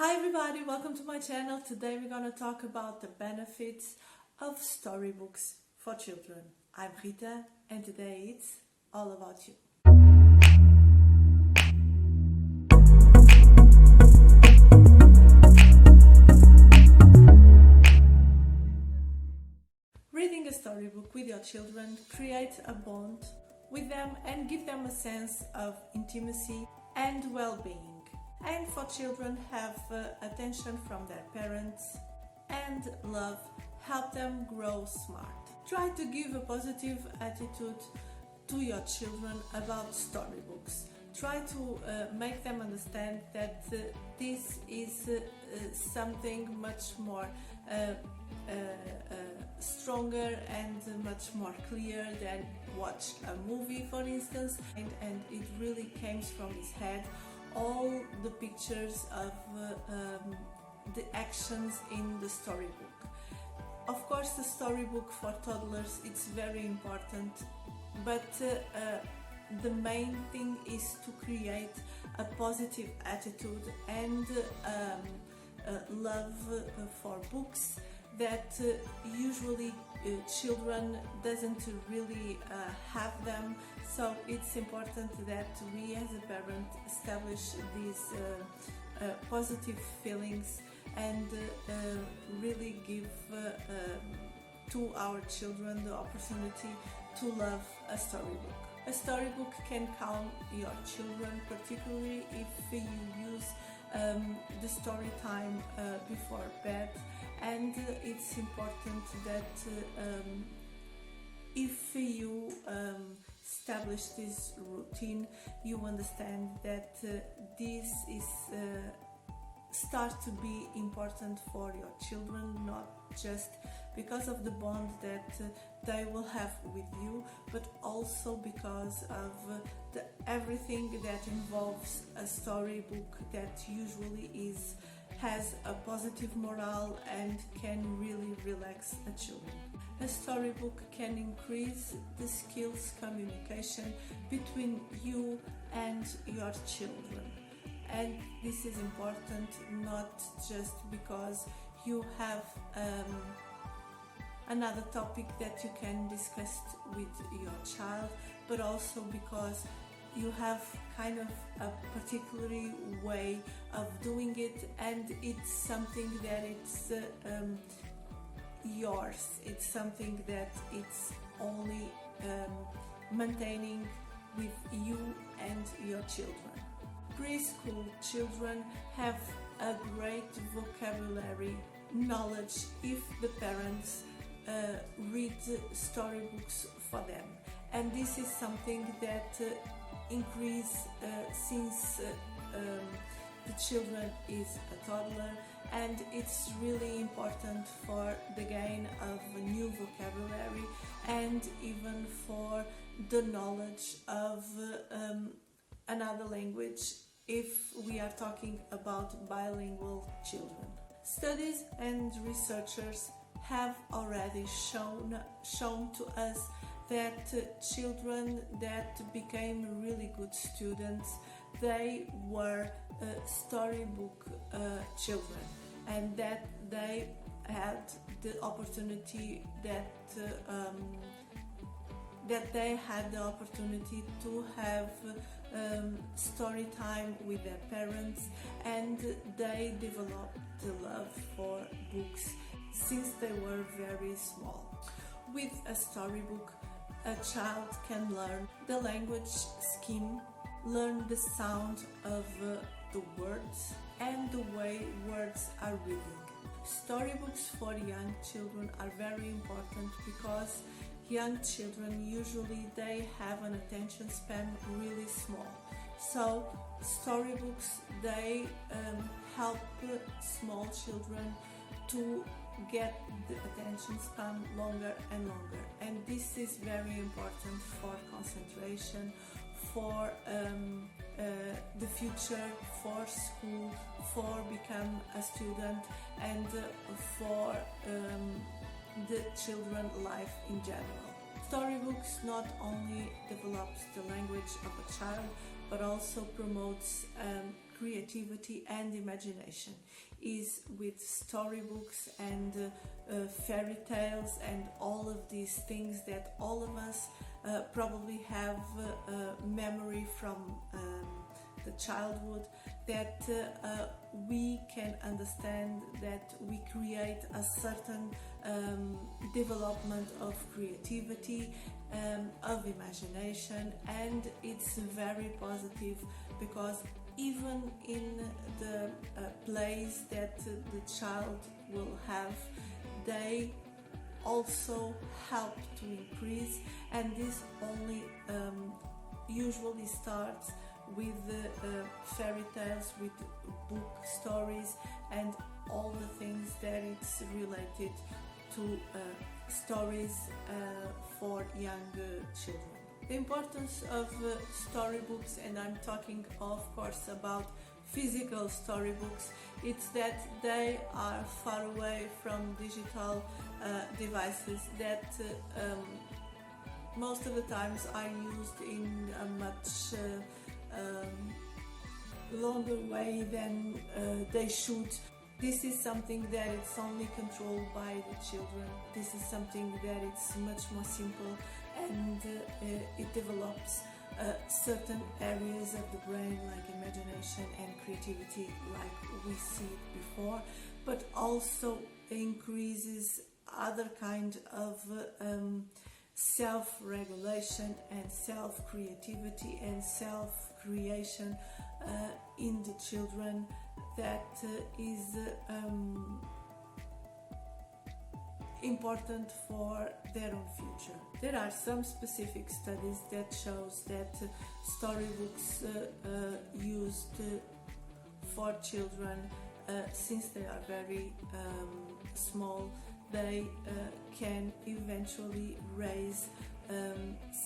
Hi everybody, welcome to my channel. Today we're going to talk about the benefits of storybooks for children. I'm Rita and today it's all about you. Reading a storybook with your children creates a bond with them and give them a sense of intimacy and well-being. And for children have attention from their parents and love help them grow smart. Try to give a positive attitude to your children about storybooks. Try to make them understand that this is something much more stronger and much more clear than watch a movie, for instance, and it really comes from his head. All the pictures of the actions in the storybook. Of course, the storybook for toddlers it's very important, but the main thing is to create a positive attitude and love for books that usually children doesn't really have them. So it's important that we as a parent establish these positive feelings and really give to our children the opportunity to love a storybook. A storybook can calm your children, particularly if you use the story time before bed, and it's important that if you establish this routine, you understand that this is start to be important for your children, not just because of the bond that they will have with you, but also because of everything that involves a storybook that usually has a positive morale and can really relax a children. A storybook can increase the skills communication between you and your children. And this is important not just because you have another topic that you can discuss with your child, but also because you have kind of a particular way of doing it, and it's something that it's yours. It's something that it's only maintaining with you and your children. Preschool children have a great vocabulary knowledge if the parents read storybooks for them, and this is something that increase since the children is a toddler, and it's really important for the gain of a new vocabulary and even for the knowledge of another language if we are talking about bilingual children. Studies and researchers have already shown to us that children that became really good students, they were storybook children, and that they had the opportunity to have story time with their parents, and they developed the love for books since they were very small. With a storybook, a child can learn the language scheme, learn the sound of the words and the way words are reading. Storybooks for young children are very important because young children usually they have an attention span really small. So storybooks they help small children to get the attention span longer and longer, and this is very important for concentration, for the future, for school, for become a student, and for the children life in general. Storybooks not only develops the language of a child, but also promotes creativity and imagination is with storybooks and fairy tales and all of these things that all of us probably have memory from the childhood, that we can understand that we create a certain development of creativity, of imagination, and it's very positive because even in the plays that the child will have, they also help to increase, and this only usually starts with fairy tales, with book stories and all the things that it's related to stories for young children. The importance of storybooks, and I'm talking of course about physical storybooks, it's that they are far away from digital devices that most of the times are used in a much longer way than they should. This is something that it's only controlled by the children. This is something that it's much more simple, and it develops certain areas of the brain like imagination and creativity like we see it before, but also increases other kind of self-regulation and self-creativity and self-creation in the children that is important for their own future. There are some specific studies that shows that storybooks used for children since they are very small, they can eventually raise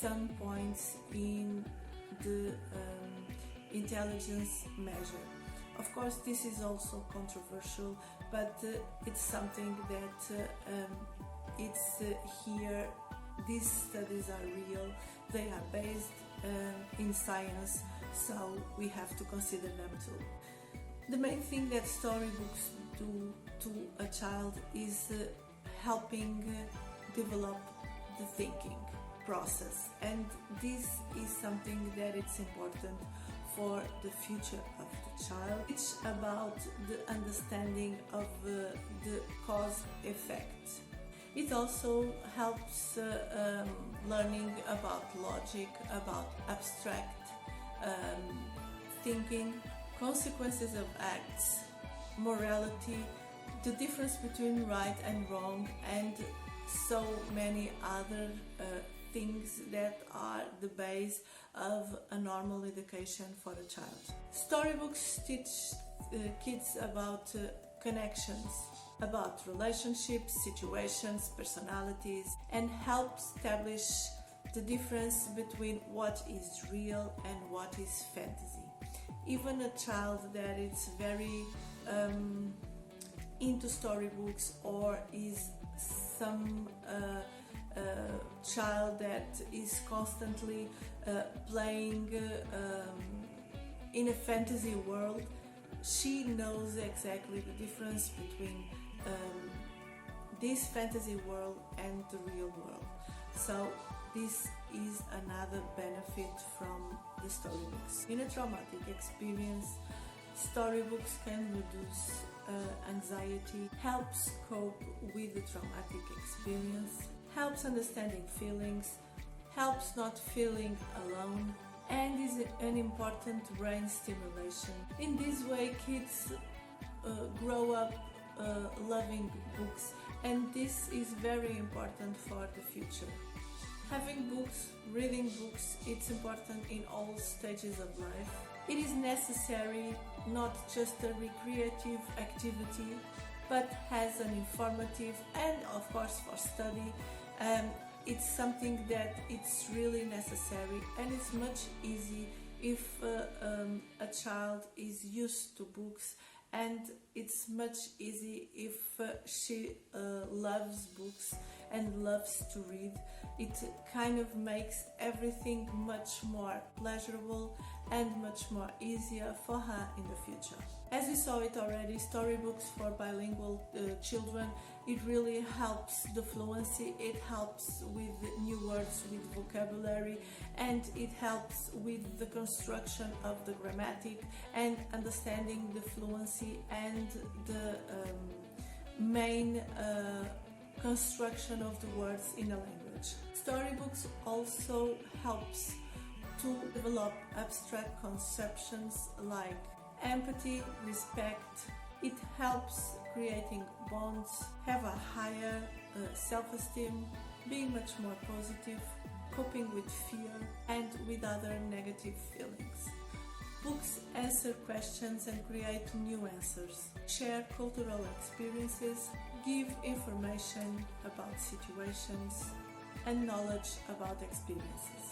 some points in the intelligence measure. Of course, this is also controversial, but it's something that it's here. These studies are real, they are based in science, so we have to consider them too. The main thing that storybooks do to a child is helping develop the thinking process, and this is something that it's important for the future of the child. It's about the understanding of the cause-effect. It also helps learning about logic, about abstract thinking, consequences of acts, morality, the difference between right and wrong, and so many other things that are the base of a normal education for a child. Storybooks teach kids about connections, about relationships, situations, personalities, and help establish the difference between what is real and what is fantasy. Even a child that is very into storybooks, or is some child that is constantly playing in a fantasy world, she knows exactly the difference between this fantasy world and the real world. So this is another benefit from the storybooks. In a traumatic experience, storybooks can reduce anxiety, helps cope with the traumatic experience, helps understanding feelings, helps not feeling alone, and is an important brain stimulation. In this way, kids grow up loving books, and this is very important for the future. Having books, reading books, it's important in all stages of life. It is necessary, not just a recreative activity, but has an informative and of course for study. It's something that it's really necessary, and it's much easy if a child is used to books, and it's much easy if she loves books and loves to read. It kind of makes everything much more pleasurable and much more easier for her in the future. As we saw it already, storybooks for bilingual children, it really helps the fluency, it helps with new words, with vocabulary, and it helps with the construction of the grammatic and understanding the fluency and the main construction of the words in a language. Storybooks also helps to develop abstract conceptions like empathy, respect. It helps creating bonds, have a higher self-esteem, being much more positive, coping with fear and with other negative feelings. Books answer questions and create new answers, share cultural experiences, give information about situations and knowledge about experiences.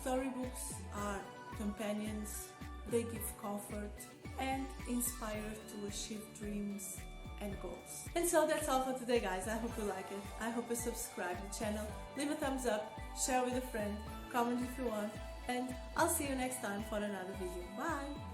Storybooks are companions, they give comfort and inspire to achieve dreams and goals. And so that's all for today, guys. I hope you like it. I hope you subscribe to the channel, leave a thumbs up, share with a friend, comment if you want, and I'll see you next time for another video. Bye!